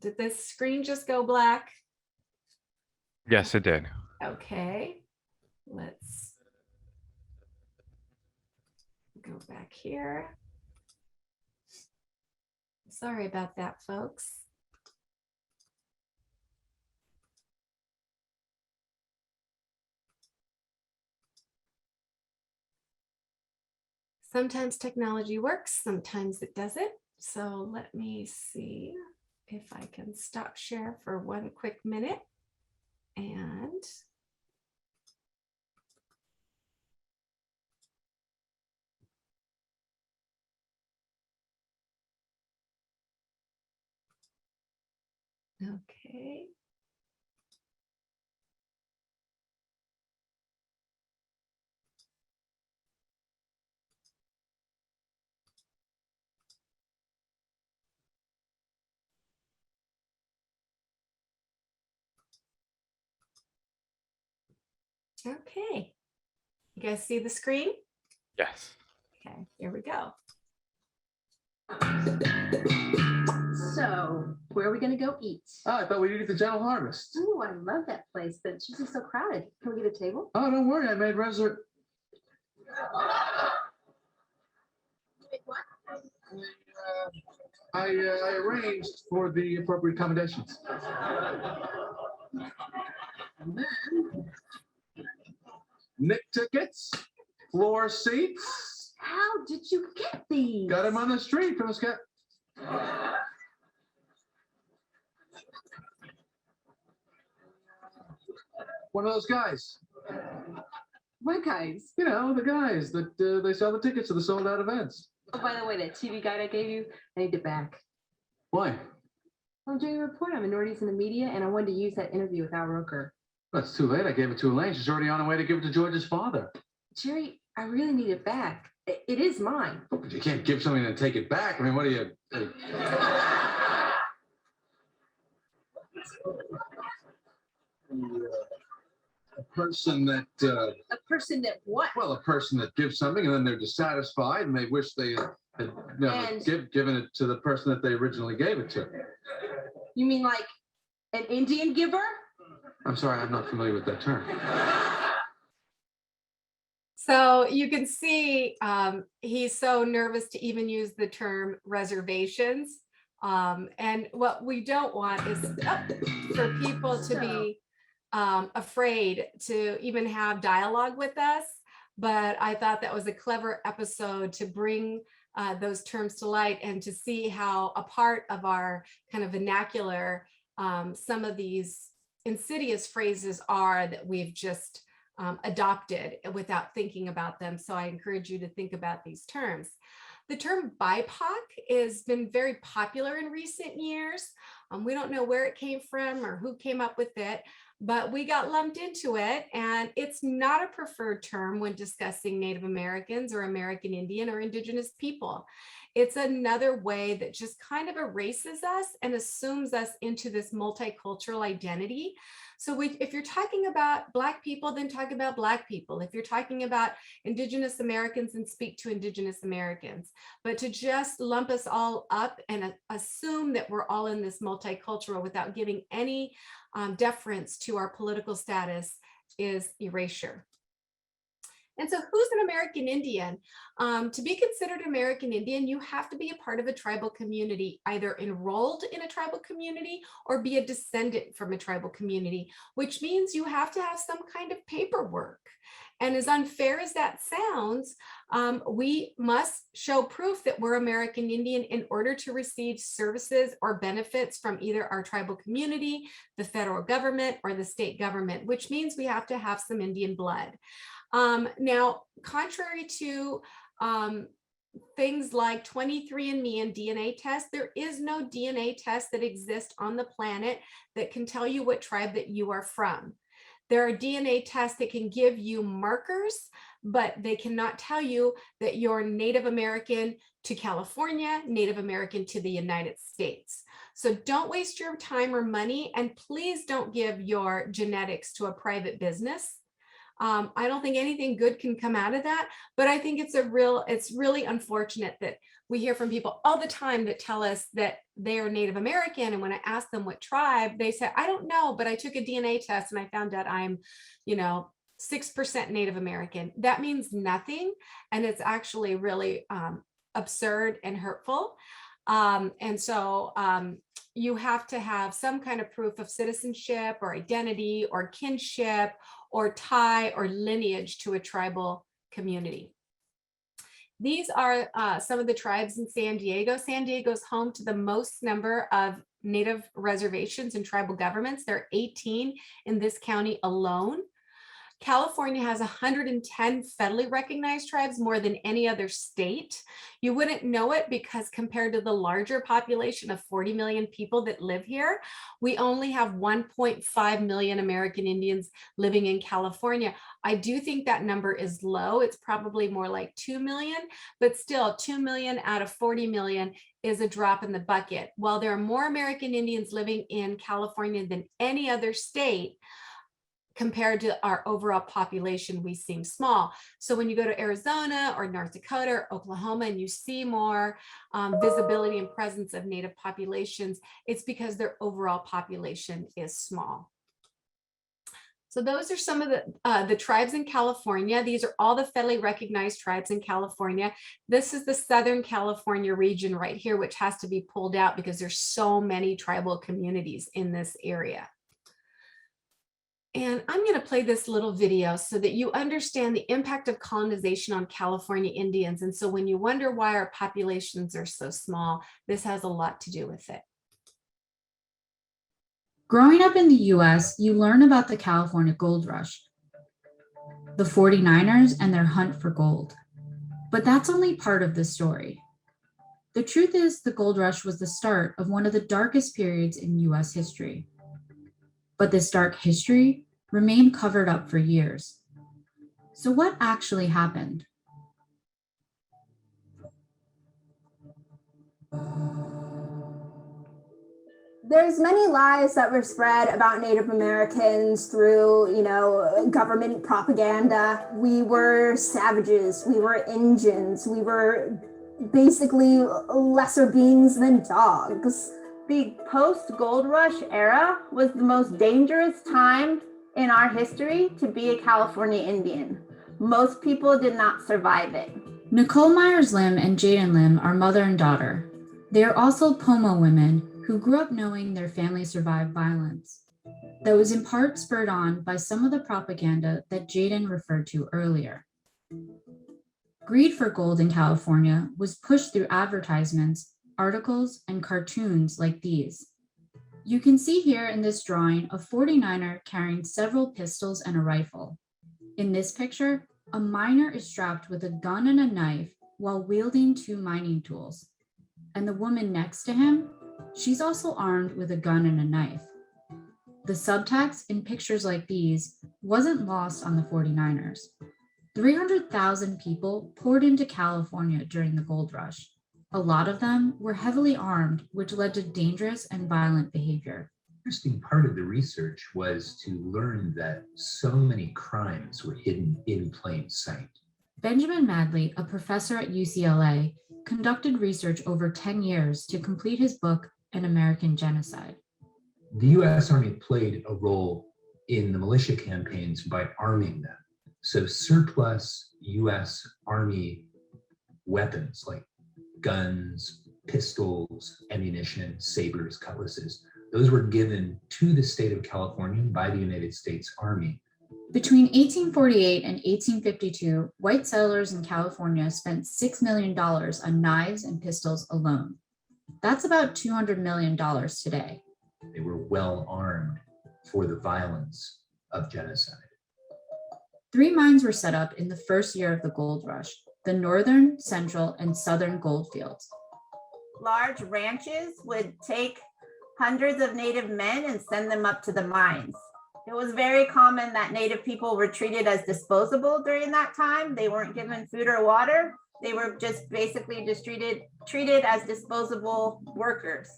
did this screen just go black? Yes, it did. Okay, let's go back here. Sorry about that, folks. Sometimes technology works, sometimes it doesn't. So let me see if I can stop share for one quick minute. And okay. Okay. You guys see the screen? Yes. Okay, here we go. So, where are we gonna go eat? Oh, I thought we'd eat at the Gentle Harvest. Ooh, I love that place, but it's usually so crowded. Can we get a table? Oh, don't worry, I made I arranged for the appropriate accommodations. And then, Nick tickets, floor seats. How did you get these? Got him on the street, Phyllis got. One of those guys. What guys? You know, the guys that they sell the tickets to the sold out events. Oh, by the way, that TV guide I gave you, I need it back. Why? I'm doing a report on minorities in the media, and I wanted to use that interview with Al Roker. That's too late. I gave it to Elaine. She's already on her way to give it to George's father. Jerry, I really need it back. It is mine. Oh, but you can't give something and take it back. I mean, what are you? A person that, A person that what? well, a person that gives something and then they're dissatisfied and they wish they had never And- given it to the person that they originally gave it to. You mean like an Indian giver? I'm sorry, I'm not familiar with that term. So you can see he's so nervous to even use the term reservations. And what we don't want is for people to be afraid to even have dialogue with us. But I thought that was a clever episode to bring those terms to light and to see how a part of our kind of vernacular, some of these insidious phrases are that we've just adopted without thinking about them. So I encourage you to think about these terms. The term BIPOC has been very popular in recent years. We don't know where it came from or who came up with it, but we got lumped into it, and it's not a preferred term when discussing Native Americans or American Indian or Indigenous people. It's another way that just kind of erases us and assumes us into this multicultural identity. So if you're talking about Black people, then talk about Black people. If you're talking about Indigenous Americans, then speak to Indigenous Americans. But to just lump us all up and assume that we're all in this multicultural without giving any deference to our political status is erasure. And so who's an American Indian? To be considered American Indian, you have to be a part of a tribal community, either enrolled in a tribal community or be a descendant from a tribal community, which means you have to have some kind of paperwork. And as unfair as that sounds, we must show proof that we're American Indian in order to receive services or benefits from either our tribal community, the federal government, or the state government, which means we have to have some Indian blood. Now, contrary to things like 23andMe and DNA tests, there is no DNA test that exists on the planet that can tell you what tribe that you are from. There are DNA tests that can give you markers, but they cannot tell you that you're Native American to California, Native American to the United States. So don't waste your time or money, and please don't give your genetics to a private business. I don't think anything good can come out of that, but I think it's really unfortunate that we hear from people all the time that tell us that they are Native American. And when I ask them what tribe, they say, I don't know, but I took a DNA test and I found out I'm, 6% Native American. That means nothing. And it's actually really absurd and hurtful. And so you have to have some kind of proof of citizenship or identity or kinship or tie or lineage to a tribal community. These are some of the tribes in San Diego. San Diego is home to the most number of Native reservations and tribal governments. There are 18 in this county alone. California has 110 federally recognized tribes, more than any other state. You wouldn't know it because compared to the larger population of 40 million people that live here, we only have 1.5 million American Indians living in California. I do think that number is low. It's probably more like 2 million, but still 2 million out of 40 million is a drop in the bucket. While there are more American Indians living in California than any other state, compared to our overall population, we seem small. So when you go to Arizona or North Dakota or Oklahoma and you see more visibility and presence of Native populations, it's because their overall population is small. So those are some of the tribes in California. These are all the federally recognized tribes in California. This is the Southern California region right here, which has to be pulled out because there's so many tribal communities in this area. And I'm going to play this little video so that you understand the impact of colonization on California Indians. And so when you wonder why our populations are so small, this has a lot to do with it. Growing up in the US, you learn about the California Gold Rush, the 49ers and their hunt for gold. But that's only part of the story. The truth is, the gold rush was the start of one of the darkest periods in US history. But this dark history remained covered up for years. So what actually happened? There's many lies that were spread about Native Americans through, government propaganda. We were savages, we were Indians, we were basically lesser beings than dogs. The post-gold rush era was the most dangerous time in our history to be a California Indian. Most people did not survive it. Nicole Myers-Lim and Jaden Lim are mother and daughter. They are also Pomo women who grew up knowing their family survived violence that was in part spurred on by some of the propaganda that Jaden referred to earlier. Greed for gold in California was pushed through advertisements, articles, and cartoons like these. You can see here in this drawing a 49er carrying several pistols and a rifle. In this picture, a miner is strapped with a gun and a knife while wielding 2 mining tools. And the woman next to him, she's also armed with a gun and a knife. The subtext in pictures like these wasn't lost on the 49ers. 300,000 people poured into California during the gold rush. A lot of them were heavily armed, which led to dangerous and violent behavior. Interesting part of the research was to learn that so many crimes were hidden in plain sight. Benjamin Madley, a professor at UCLA, conducted research over 10 years to complete his book, An American Genocide. The US Army played a role in the militia campaigns by arming them. So surplus US Army weapons like guns, pistols, ammunition, sabers, cutlasses, those were given to the state of California by the United States Army. Between 1848 and 1852, white settlers in California spent $6 million on knives and pistols alone. That's about $200 million today. They were well armed for the violence of genocide. 3 mines were set up in the first year of the gold rush, the northern, central, and southern gold fields. Large ranches would take hundreds of Native men and send them up to the mines. It was very common that Native people were treated as disposable during that time. They weren't given food or water. They were just basically just treated as disposable workers.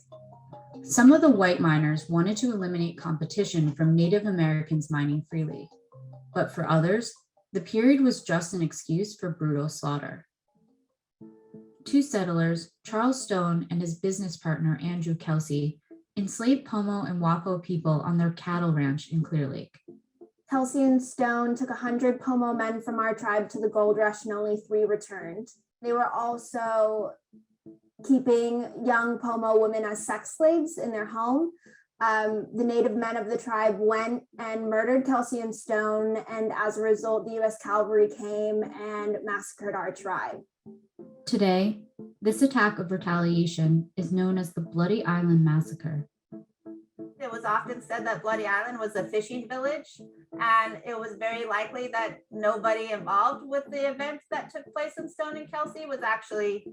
Some of the white miners wanted to eliminate competition from Native Americans mining freely. But for others, the period was just an excuse for brutal slaughter. 2 settlers, Charles Stone and his business partner, Andrew Kelsey, enslaved Pomo and Wapo people on their cattle ranch in Clear Lake. Kelsey and Stone took 100 Pomo men from our tribe to the gold rush and only 3 returned. They were also keeping young Pomo women as sex slaves in their home. The Native men of the tribe went and murdered Kelsey and Stone, and as a result, the US cavalry came and massacred our tribe. Today, this attack of retaliation is known as the Bloody Island Massacre. It was often said that Bloody Island was a fishing village, and it was very likely that nobody involved with the events that took place in Stone and Kelsey was actually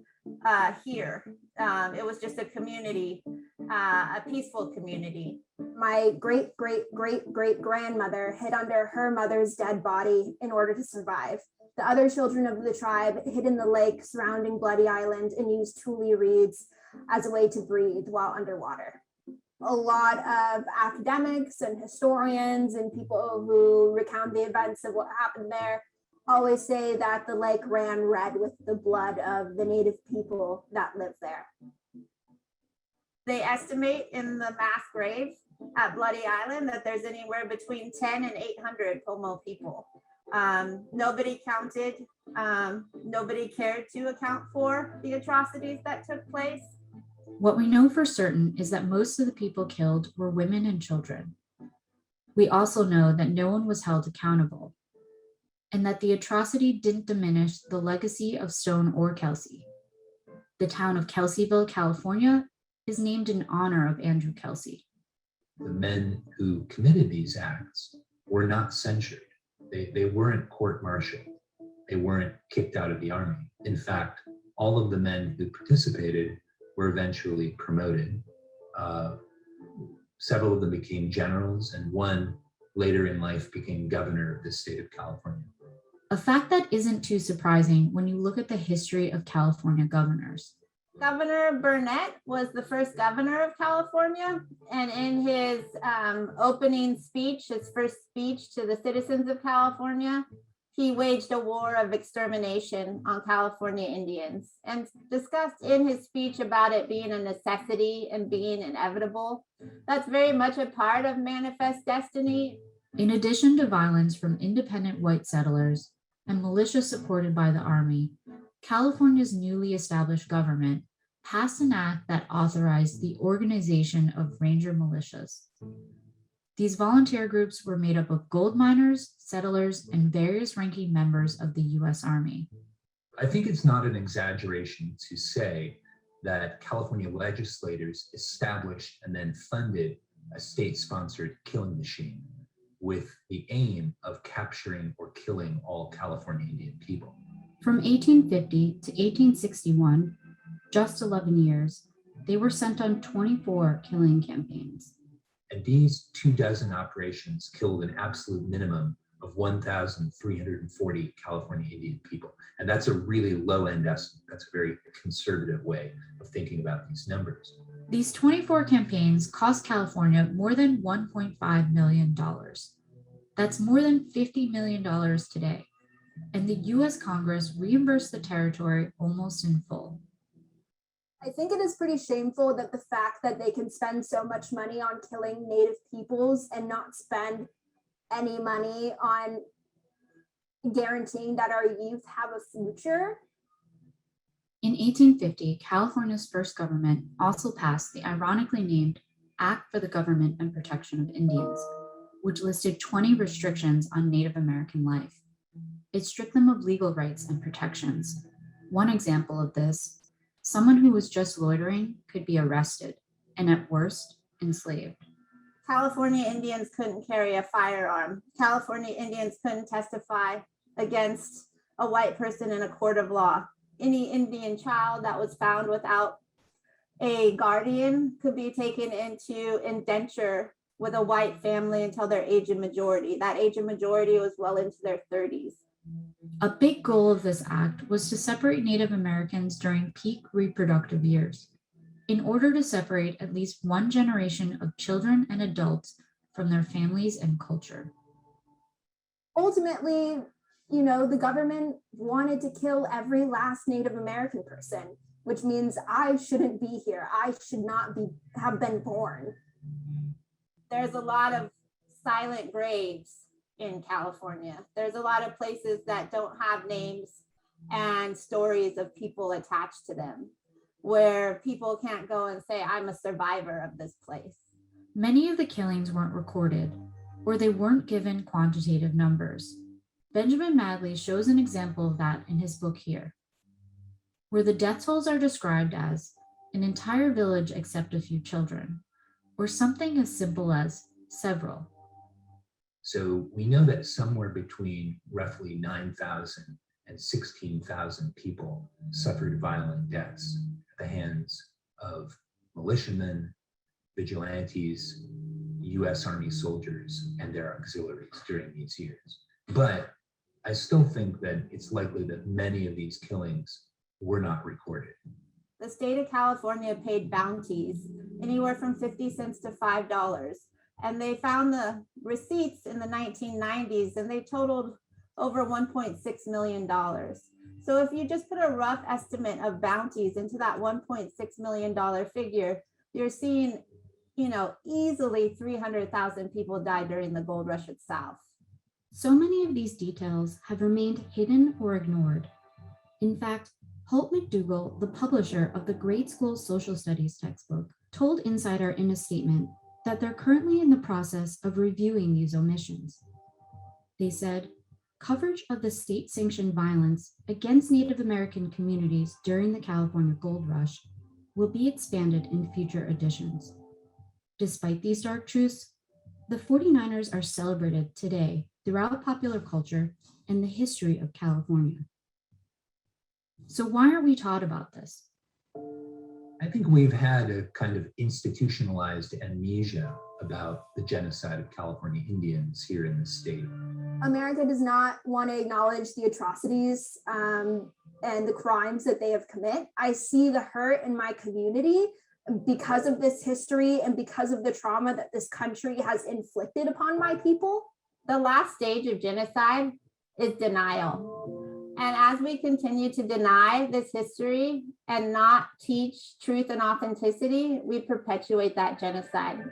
here. It was just a community, a peaceful community. My great-great-great-great-grandmother hid under her mother's dead body in order to survive. The other children of the tribe hid in the lake surrounding Bloody Island and used tule reeds as a way to breathe while underwater. a lot of academics and historians and people who recount the events of what happened there always say that the lake ran red with the blood of the native people that live there. They estimate in the mass graves at Bloody Island that there's anywhere between 10 and 800 Pomo people. Nobody counted, nobody cared to account for the atrocities that took place. What we know for certain is that most of the people killed were women and children. We also know that no one was held accountable, and that the atrocity didn't diminish the legacy of Stone or Kelsey. The town of Kelseyville, California, is named in honor of Andrew Kelsey. The men who committed these acts were not censured. They weren't court-martialed. They weren't kicked out of the army. In fact, all of the men who participated were eventually promoted. Several of them became generals, and one later in life became governor of the state of California. A fact that isn't too surprising when you look at the history of California governors. Governor Burnett was the first governor of California, and in his opening speech, his first speech to the citizens of California, he waged a war of extermination on California Indians and discussed in his speech about it being a necessity and being inevitable. That's very much a part of Manifest Destiny. In addition to violence from independent white settlers and militia supported by the army, California's newly established government passed an act that authorized the organization of ranger militias. These volunteer groups were made up of gold miners, settlers, and various ranking members of the US Army. I think it's not an exaggeration to say that California legislators established and then funded a state-sponsored killing machine with the aim of capturing or killing all California Indian people. From 1850 to 1861, just 11 years, they were sent on 24 killing campaigns. And these 24 operations killed an absolute minimum of 1,340 California Indian people. And that's a really low end estimate. That's a very conservative way of thinking about these numbers. These 24 campaigns cost California more than $1.5 million. That's more than $50 million today. And the US Congress reimbursed the territory almost in full. I think it is pretty shameful that the fact that they can spend so much money on killing native peoples and not spend any money on guaranteeing that our youth have a future. In 1850, California's first government also passed the ironically named Act for the Government and Protection of Indians, which listed 20 restrictions on Native American life. It stripped them of legal rights and protections. One example of this, someone who was just loitering could be arrested and at worst, enslaved. California Indians couldn't carry a firearm. California Indians couldn't testify against a white person in a court of law. Any Indian child that was found without a guardian could be taken into indenture with a white family until their age of majority. That age of majority was well into their 30s. A big goal of this act was to separate Native Americans during peak reproductive years, in order to separate at least one generation of children and adults from their families and culture. Ultimately, the government wanted to kill every last Native American person, which means I shouldn't be here. I should not have been born. There's a lot of silent graves in California. There's a lot of places that don't have names and stories of people attached to them, where people can't go and say, I'm a survivor of this place. Many of the killings weren't recorded, or they weren't given quantitative numbers. Benjamin Madley shows an example of that in his book here, where the death tolls are described as an entire village except a few children, or something as simple as several. So we know that somewhere between roughly 9,000 and 16,000 people suffered violent deaths at the hands of militiamen, vigilantes, US Army soldiers, and their auxiliaries during these years. But I still think that it's likely that many of these killings were not recorded. The state of California paid bounties anywhere from 50 cents to $5. And they found the receipts in the 1990s and they totaled over $1.6 million. So if you just put a rough estimate of bounties into that $1.6 million figure, you're seeing, easily 300,000 people died during the gold rush itself. So many of these details have remained hidden or ignored. In fact, Holt McDougall, the publisher of the grade school social studies textbook, told Insider in a statement that they're currently in the process of reviewing these omissions. They said, coverage of the state-sanctioned violence against Native American communities during the California Gold Rush will be expanded in future editions. Despite these dark truths, the 49ers are celebrated today throughout popular culture and the history of California. So why aren't we taught about this? I think we've had a kind of institutionalized amnesia about the genocide of California Indians here in the state. America does not want to acknowledge the atrocities and the crimes that they have committed. I see the hurt in my community because of this history and because of the trauma that this country has inflicted upon my people. The last stage of genocide is denial. And as we continue to deny this history and not teach truth and authenticity, we perpetuate that genocide.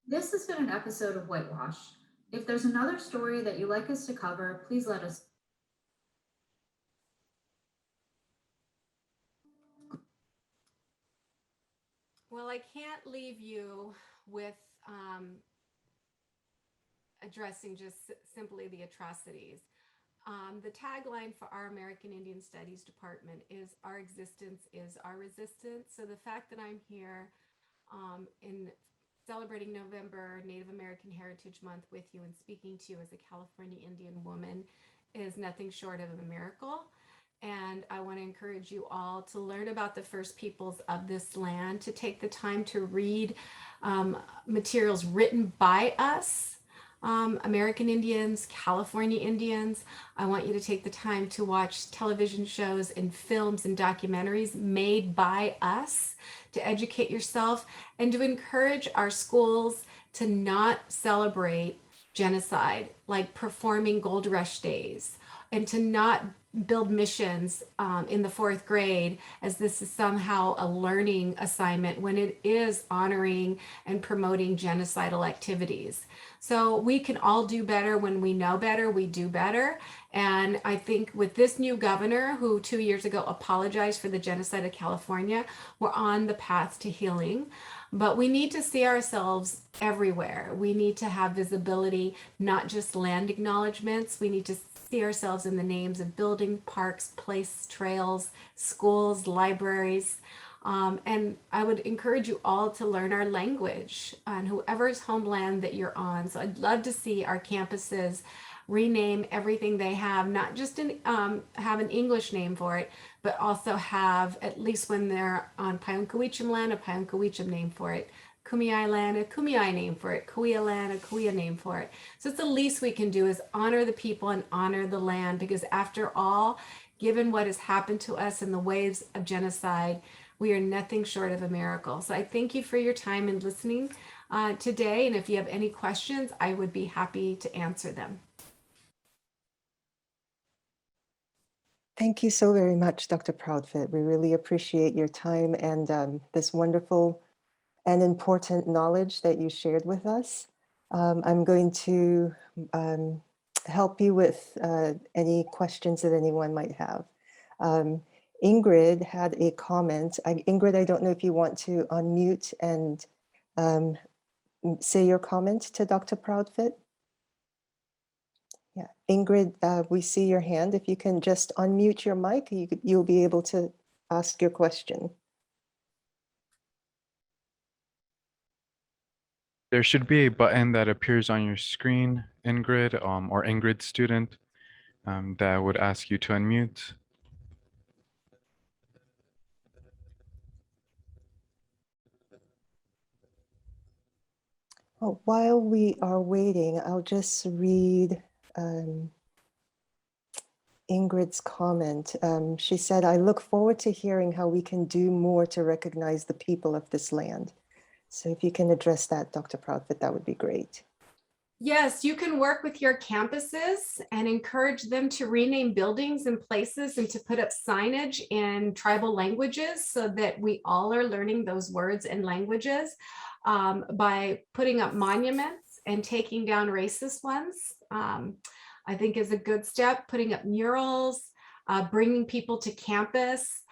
This has been an episode of Whitewash. If there's another story that you'd like us to cover, please let us. Well, I can't leave you with addressing just simply the atrocities. The tagline for our American Indian Studies Department is "Our existence is our resistance." So the fact that I'm here in celebrating November Native American Heritage Month with you and speaking to you as a California Indian woman is nothing short of a miracle. And I want to encourage you all to learn about the first peoples of this land, to take the time to read materials written by us, American Indians, California Indians. I want you to take the time to watch television shows and films and documentaries made by us, to educate yourself and to encourage our schools to not celebrate genocide, like performing Gold Rush days, and to not build missions in the fourth grade as this is somehow a learning assignment when it is honoring and promoting genocidal activities. So we can all do better. When we know better, we do better. And I think with this new governor who 2 years ago apologized for the genocide of California, we're on the path to healing. But we need to see ourselves everywhere. We need to have visibility, not just land acknowledgements. We need to see ourselves in the names of building, parks, place, trails, schools, libraries. And I would encourage you all to learn our language on whoever's homeland that you're on. So I'd love to see our campuses rename everything they have, not just have an English name for it, but also have, at least when they're on Payunkawicham land, a Payunkawicham name for it. Kumeyaay land, a Kumeyaay name for it. Kuya land, a Kuya name for it. So it's the least we can do is honor the people and honor the land, because after all, given what has happened to us in the waves of genocide, we are nothing short of a miracle. So I thank you for your time and listening today. And if you have any questions, I would be happy to answer them. Thank you so very much, Dr. Proudfit. We really appreciate your time and this wonderful and important knowledge that you shared with us. I'm going to help you with any questions that anyone might have. Ingrid had a comment. Ingrid, I don't know if you want to unmute and say your comment to Dr. Proudfit. Yeah, Ingrid, we see your hand. If you can just unmute your mic, you'll be able to ask your question. There should be a button that appears on your screen, Ingrid, or Ingrid student, that would ask you to unmute. Oh, while we are waiting, I'll just read Ingrid's comment. She said, I look forward to hearing how we can do more to recognize the people of this land. So if you can address that, Dr. Proudfit, that would be great. Yes, you can work with your campuses and encourage them to rename buildings and places and to put up signage in tribal languages so that we all are learning those words and languages by putting up monuments and taking down racist ones. I think is a good step, putting up murals, bringing people to campus,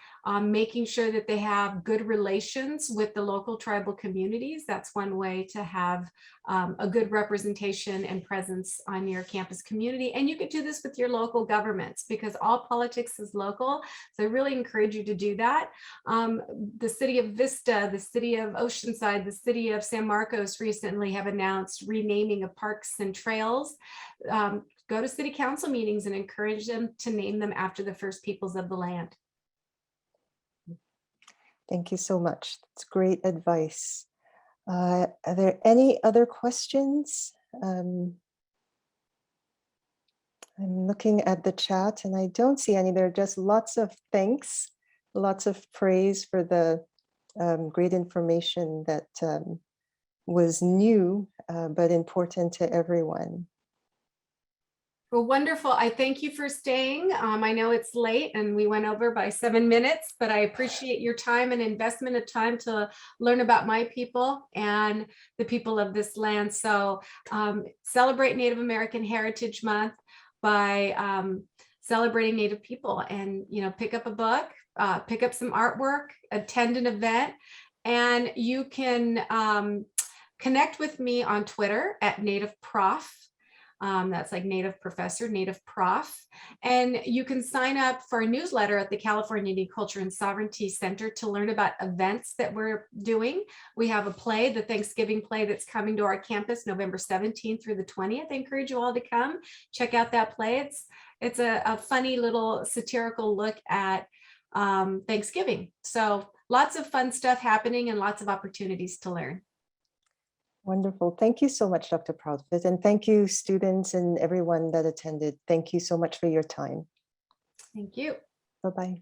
making sure that they have good relations with the local tribal communities. That's one way to have a good representation and presence on your campus community. And you could do this with your local governments because all politics is local. So I really encourage you to do that. The city of Vista, the city of Oceanside, the city of San Marcos recently have announced renaming of parks and trails. Go to city council meetings and encourage them to name them after the first peoples of the land. Thank you so much. That's great advice. Are there any other questions? I'm looking at the chat and I don't see any. There are just lots of thanks, lots of praise for the great information that was new, but important to everyone. Well, wonderful. I thank you for staying. I know it's late and we went over by 7 minutes, but I appreciate your time and investment of time to learn about my people and the people of this land. So celebrate Native American Heritage Month by celebrating Native people and, you know, pick up a book, pick up some artwork, attend an event, and you can connect with me on Twitter at Native Prof. That's like Native Professor, Native Prof. And you can sign up for a newsletter at the California Indian Culture and Sovereignty Center to learn about events that we're doing. We have a play, the Thanksgiving play that's coming to our campus November 17th through the 20th. I encourage you all to come check out that play. It's a funny little satirical look at Thanksgiving. So lots of fun stuff happening and lots of opportunities to learn. Wonderful. Thank you so much, Dr. Proudfit. And thank you, students and everyone that attended. Thank you so much for your time. Thank you. Bye-bye.